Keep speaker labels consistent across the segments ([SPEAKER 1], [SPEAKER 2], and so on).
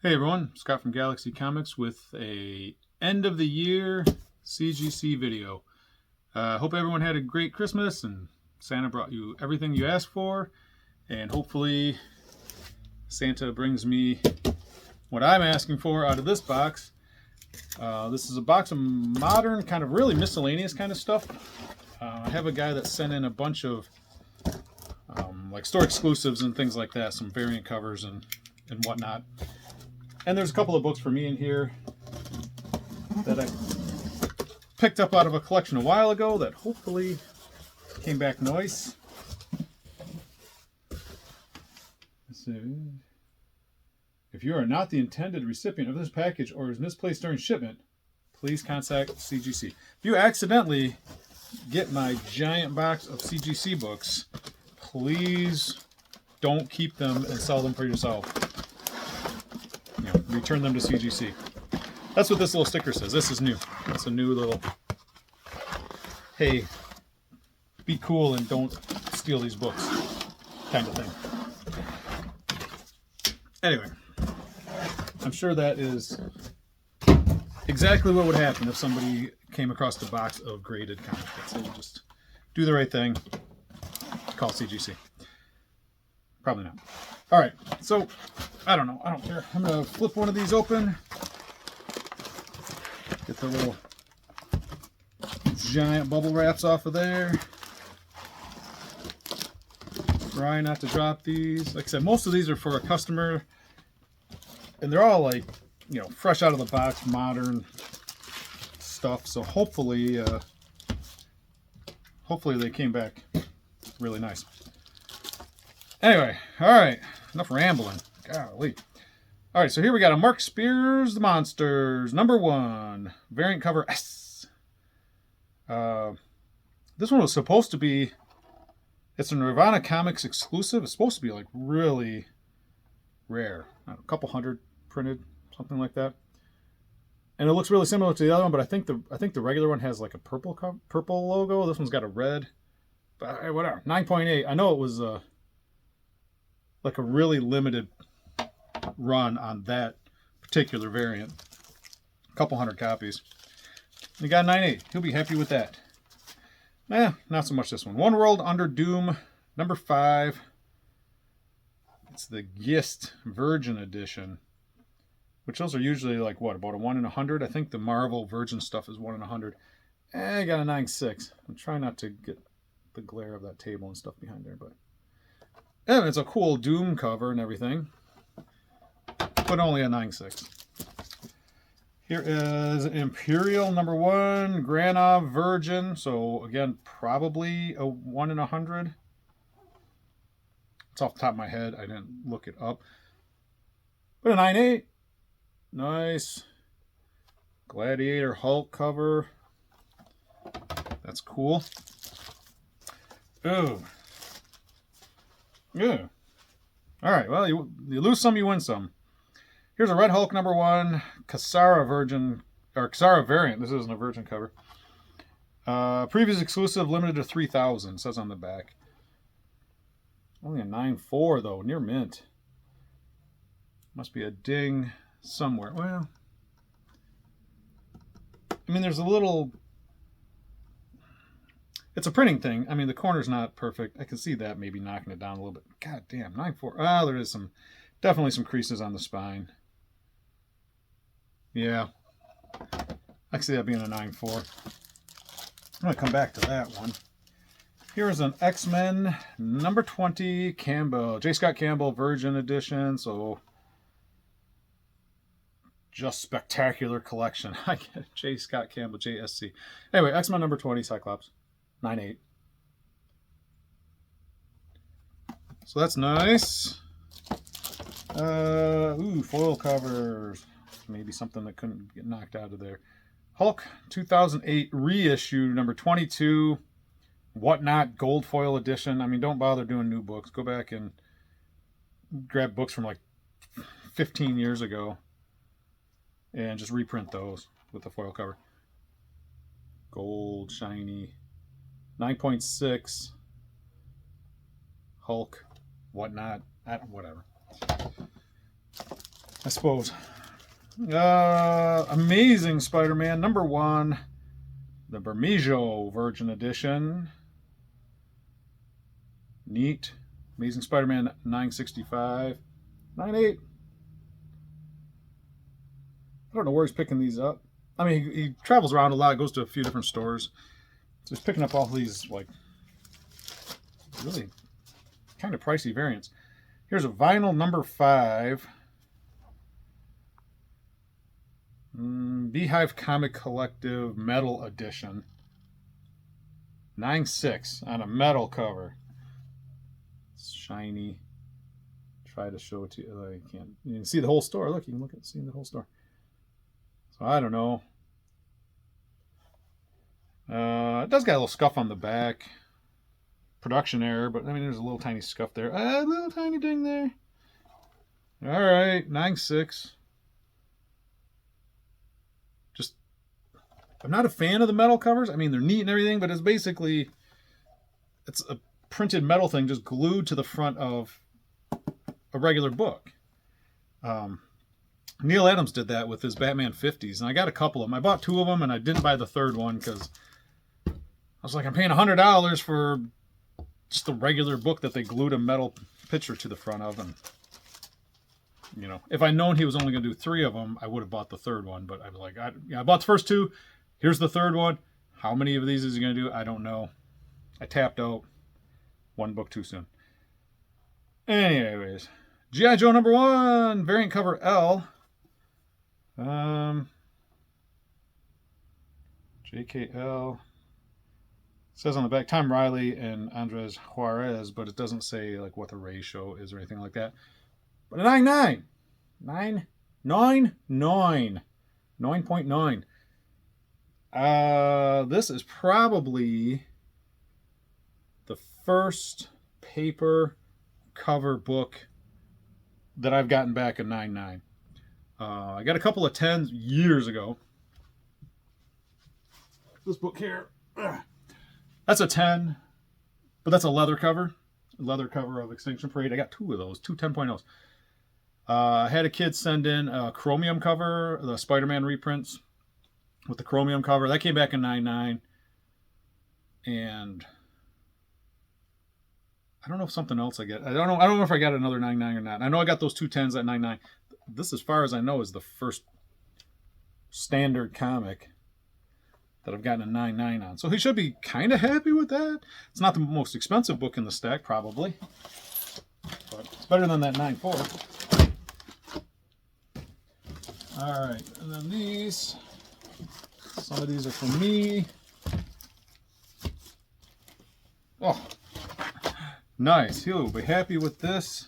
[SPEAKER 1] Hey everyone, Scott from Galaxy Comics with a end of the year CGC video. Hope everyone had a great Christmas and Santa brought you everything you asked for, and hopefully Santa brings me what I'm asking for out of this box. This is a box of modern, kind of really miscellaneous kind of stuff. I have a guy that sent in a bunch of like store exclusives and things like that, some variant covers and whatnot. And there's a couple of books for me in here that I picked up out of a collection a while ago that hopefully came back nice. If you are not the intended recipient of this package or is misplaced during shipment, please contact CGC. If you accidentally get my giant box of CGC books, please don't keep them and sell them for yourself. Return them to CGC. That's what this little sticker says. This is new. It's a new little, hey, be cool and don't steal these books kind of thing. Anyway, I'm sure that is exactly what would happen if somebody came across the box of graded comic books. They would just do the right thing, call CGC. Probably not. All right, so I don't know. I don't care. I'm going to flip one of these open. Get the little giant bubble wraps off of there. Try not to drop these. Like I said, most of these are for a customer. And they're all like, you know, fresh out of the box, modern stuff. So hopefully they came back really nice. Anyway, all right. Enough rambling. Golly. All right, so here we got a Mark Spears The Monsters, #1, variant cover S. This one was supposed to be, it's a Nirvana Comics exclusive. It's supposed to be like really rare. A couple hundred printed, something like that. And it looks really similar to the other one, but I think the regular one has like a purple logo. This one's got a red. But whatever. 9.8. I know it was like a really limited run on that particular variant. A couple hundred copies. You got 9.8. He'll be happy with that. Not so much this one. One World Under Doom, #5. It's the Gist Virgin Edition. Which those are usually like, what, about a 1 in 100? I think the Marvel Virgin stuff is 1 in 100. I got a 9.6. I'm trying not to get the glare of that table and stuff behind there, but and it's a cool Doom cover and everything, but only a 9.6. Here is Imperial #1, Granov Virgin. So again, probably a 1 in 100. It's off the top of my head. I didn't look it up. But a 9.8. Nice. Gladiator Hulk cover. That's cool. Ooh. Yeah. All right. Well, you lose some, you win some. Here's a Red Hulk #1, Kasara Virgin, or Kasara variant. This isn't a Virgin cover. Previous exclusive, limited to 3,000. Says on the back. Only a 9.4 though, near mint. Must be a ding somewhere. Well, I mean, there's a little. It's a printing thing. I mean, the corner's not perfect. I can see that maybe knocking it down a little bit. God damn, 9.4. Oh, there is definitely some creases on the spine. Yeah. I can see that being a 9.4. I'm going to come back to that one. Here's an X-Men #20 Campbell. J. Scott Campbell Virgin Edition. So, just spectacular collection. I get J. Scott Campbell, JSC. Anyway, X-Men #20 Cyclops. 9.8. So that's nice. Foil covers. Maybe something that couldn't get knocked out of there. Hulk 2008 reissue #22. Whatnot Gold Foil Edition. I mean, don't bother doing new books. Go back and grab books from like 15 years ago and just reprint those with the foil cover. Gold, shiny. 9.6 Hulk, whatnot, whatever. I suppose. Amazing Spider-Man #1, the Bermejo Virgin Edition. Neat. Amazing Spider-Man 965. 98. I don't know where he's picking these up. I mean, he travels around a lot, goes to a few different stores. So he's picking up all these, like, really kind of pricey variants. Here's a vinyl #5. Beehive Comic Collective Metal Edition. 9.6 on a metal cover. It's shiny. Try to show it to you. I can't. You can see the whole store. Look, you can look at seeing the whole store. So I don't know. It does got a little scuff on the back. Production error, but I mean, there's a little tiny scuff there. A little tiny ding there. All right, 9.6. Just, I'm not a fan of the metal covers. I mean, they're neat and everything, but it's basically, it's a printed metal thing just glued to the front of a regular book. Neil Adams did that with his Batman 50s, and I got a couple of them. I bought 2 of them, and I didn't buy the third one because I was like, I'm paying $100 for just a regular book that they glued a metal picture to the front of. And, you know, if I'd known he was only going to do 3 of them, I would have bought the third one. But I was like, I bought the first 2. Here's the third one. How many of these is he going to do? I don't know. I tapped out. One book too soon. Anyways, G.I. Joe #1, variant cover L. JKL. It says on the back Tom Riley and Andres Juarez, but it doesn't say like what the ratio is or anything like that. But a 9.9. 9.9. This is probably the first paper cover book that I've gotten back a 9.9. I got a couple of 10s years ago. This book here, that's a 10, but that's a leather cover. Leather cover of Extinction Parade. I got 2 of those, 2 10.0s. I had a kid send in a chromium cover, the Spider-Man reprints with the chromium cover. That came back in 9.9. And I don't know if something else I get. I don't know if I got another 9.9 or not. I know I got those 2 10s at 9.9. This, as far as I know, is the first standard comic that I've gotten a 9.9 on. So he should be kind of happy with that. It's not the most expensive book in the stack, probably. But it's better than that 9.4. All right. And then these. Some of these are for me. Oh, nice. He'll be happy with this.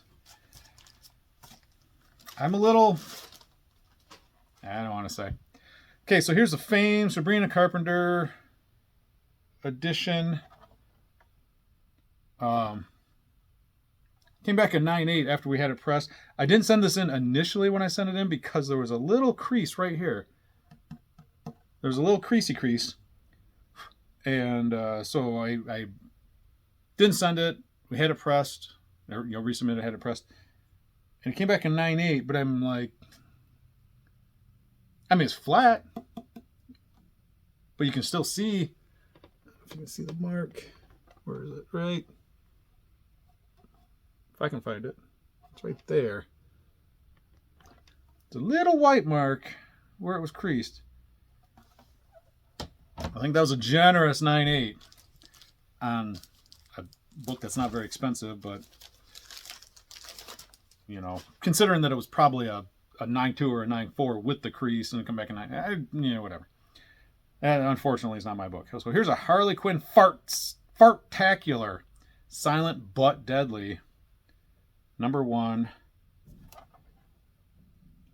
[SPEAKER 1] I'm a little, I don't want to say. Okay, so here's the Fame Sabrina Carpenter edition. Came back at 9.8 after we had it pressed. I didn't send this in initially when I sent it in because there was a little crease right here. There's a little creasy crease. And so I didn't send it. We had it pressed. Resubmitted, had it pressed. And it came back in 9.8, but I'm like, I mean, it's flat, but you can still see, if you can see the mark, where is it, right? If I can find it, it's right there. It's a little white mark where it was creased. I think that was a generous 9.8 on a book that's not very expensive, but you know, considering that it was probably a 9.2 or a 9.4 with the crease and come back in 9, whatever. And unfortunately, it's not my book. So here's a Harley Quinn Fartacular, Silent But Deadly, #1,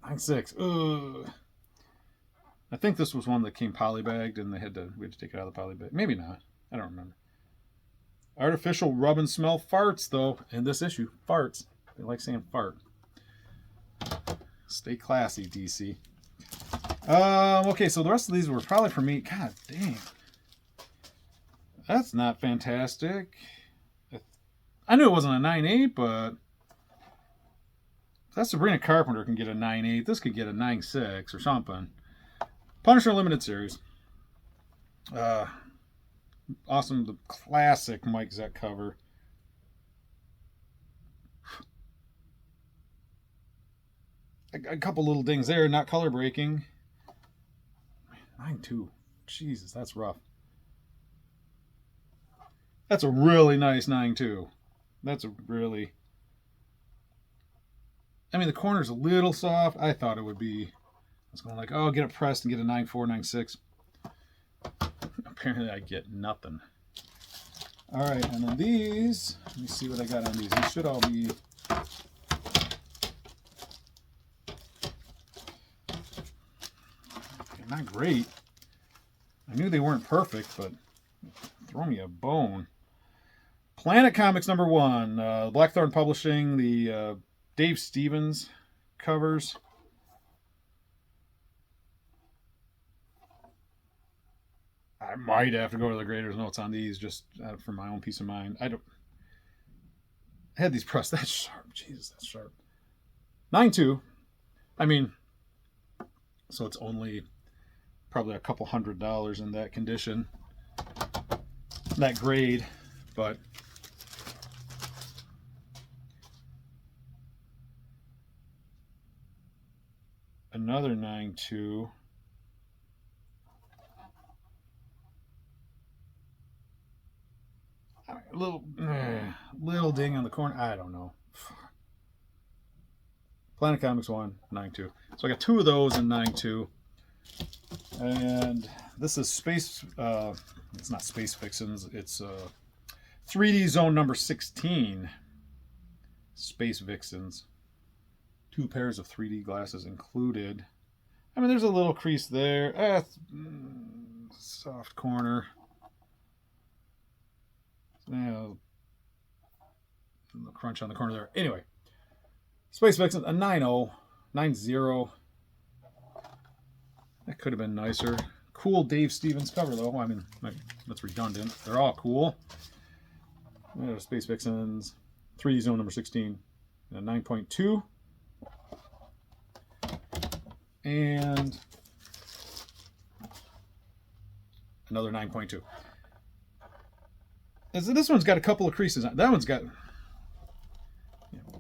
[SPEAKER 1] 9.6. Ugh. I think this was one that came polybagged and we had to take it out of the polybag. Maybe not. I don't remember. Artificial rub and smell farts, though, in this issue. Farts. They like saying fart. Stay classy, DC. Okay, so the rest of these were probably for me. God dang. That's not fantastic. I knew it wasn't a 9.8, but That Sabrina Carpenter can get a 9.8. This could get a 9.6 or something. Punisher Limited Series. Awesome. The classic Mike Zeck cover. A couple little dings there. Not color breaking. 9.2. Jesus, that's rough. That's a really nice 9.2. That's a really... I mean, the corner's a little soft. I thought it would be... I was going like, oh, get it pressed and get a 9.4, 9.6. Apparently I get nothing. All right, and then these... Let me see what I got on these. These should all be... Not great. I knew they weren't perfect, but throw me a bone. Planet Comics #1. Blackthorn Publishing, the Dave Stevens covers. I might have to go to the grader's notes on these just for my own peace of mind. I had these pressed. That's sharp. Jesus, that's sharp. 9.2. I mean, so it's only probably a couple $100 in that condition, that grade, but another 9.2. A little ding on the corner. I don't know. Planet Comics 1, 9.2. So I got two of those in 9.2. And this is Space, it's not Space Vixens, it's 3D Zone number 16. Space Vixens. 2 pairs of 3D glasses included. I mean, there's a little crease there. Soft corner. Yeah, a little crunch on the corner there. Anyway, Space Vixens, a 9.0, 9.0. That could have been nicer. Cool Dave Stevens cover, though. I mean, that's redundant. They're all cool. Space Vixens, 3D Zone number 16, and a 9.2. And another 9.2. This one's got a couple of creases on it. That one's got...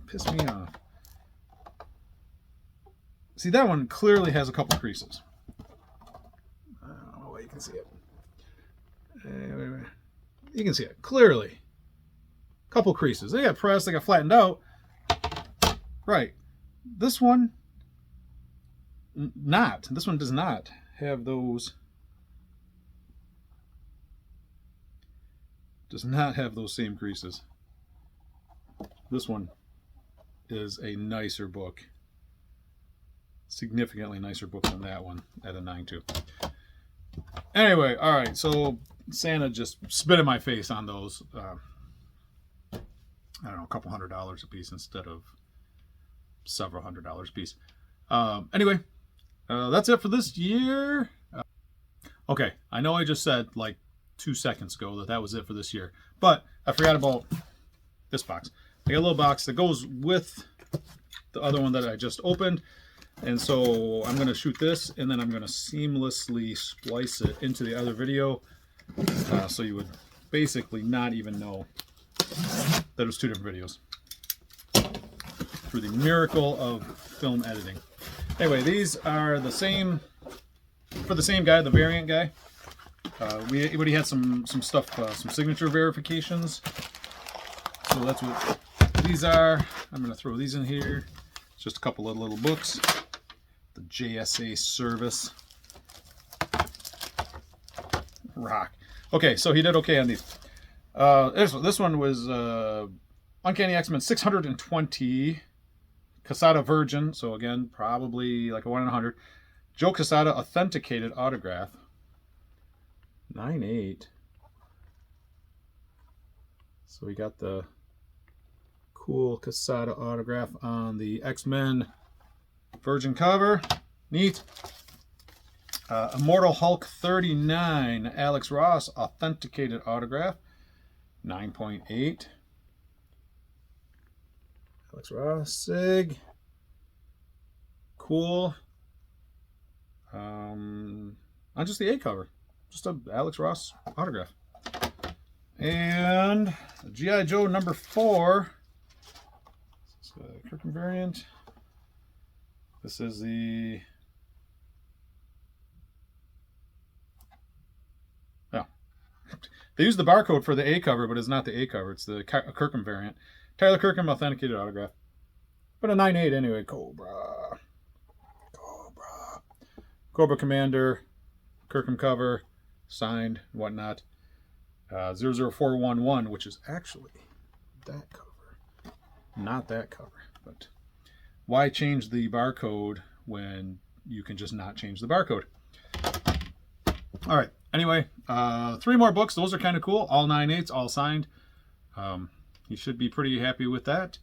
[SPEAKER 1] Piss me off. See, that one clearly has a couple of creases. I don't know why you can see it. You can see it clearly. Couple creases. They got pressed. They got flattened out. Right. This one, not. This one does not have those. Does not have those same creases. This one is a nicer book. Significantly nicer book than that one at a 9.2. Anyway, all right, so Santa just spit in my face on those. I don't know, a couple $100 a piece instead of several $100 a piece. Anyway, that's it for this year. Okay, I know I just said like 2 seconds ago that was it for this year, but I forgot about this box. I got a little box that goes with the other one that I just opened. And so I'm going to shoot this, and then I'm going to seamlessly splice it into the other video, so you would basically not even know that it was 2 different videos through the miracle of film editing. Anyway, these are the same, for the same guy, the variant guy. We already had some stuff, some signature verifications. So that's what these are. I'm going to throw these in here. It's just a couple of little books. The JSA service. Rock. Okay, so he did okay on these. This one was Uncanny X-Men 620. Quesada Virgin. So again, probably like a 1 in 100. Joe Quesada authenticated autograph. 9.8. So we got the cool Quesada autograph on the X-Men Virgin cover. Neat. Immortal Hulk 39. Alex Ross authenticated autograph. 9.8. Alex Ross, Sig. cool. On just the A cover. Just a Alex Ross autograph. And G.I. Joe number 4. This is a Kirkham variant. This is the... Oh. They use the barcode for the A cover, but it's not the A cover. It's the Kirkham variant. Tyler Kirkham authenticated autograph. But a 9.8 anyway. Cobra. Cobra Commander. Kirkham cover. Signed. Whatnot. 00411, which is actually that cover. Not that cover. But why change the barcode when you can just not change the barcode? All right. Anyway, 3 more books. Those are kind of cool. All 9.8s, all signed. You should be pretty happy with that.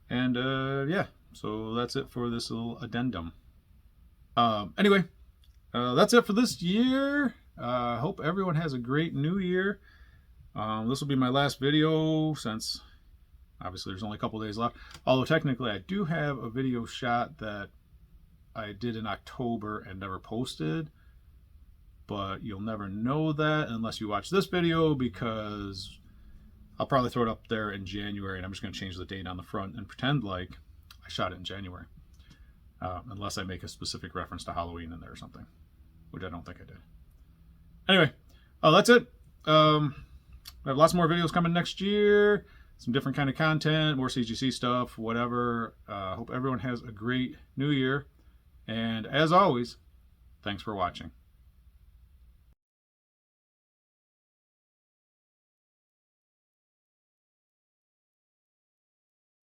[SPEAKER 1] And yeah, so that's it for this little addendum. Anyway, that's it for this year. Hope everyone has a great new year. This will be my last video since obviously there's only a couple days left. Although technically I do have a video shot that I did in October and never posted. But you'll never know that unless you watch this video, because I'll probably throw it up there in January and I'm just going to change the date on the front and pretend like I shot it in January. Unless I make a specific reference to Halloween in there or something, which I don't think I did. Anyway, that's it. I have lots more videos coming next year. Some different kind of content, more CGC stuff, whatever. Hope everyone has a great new year. And as always, thanks for watching.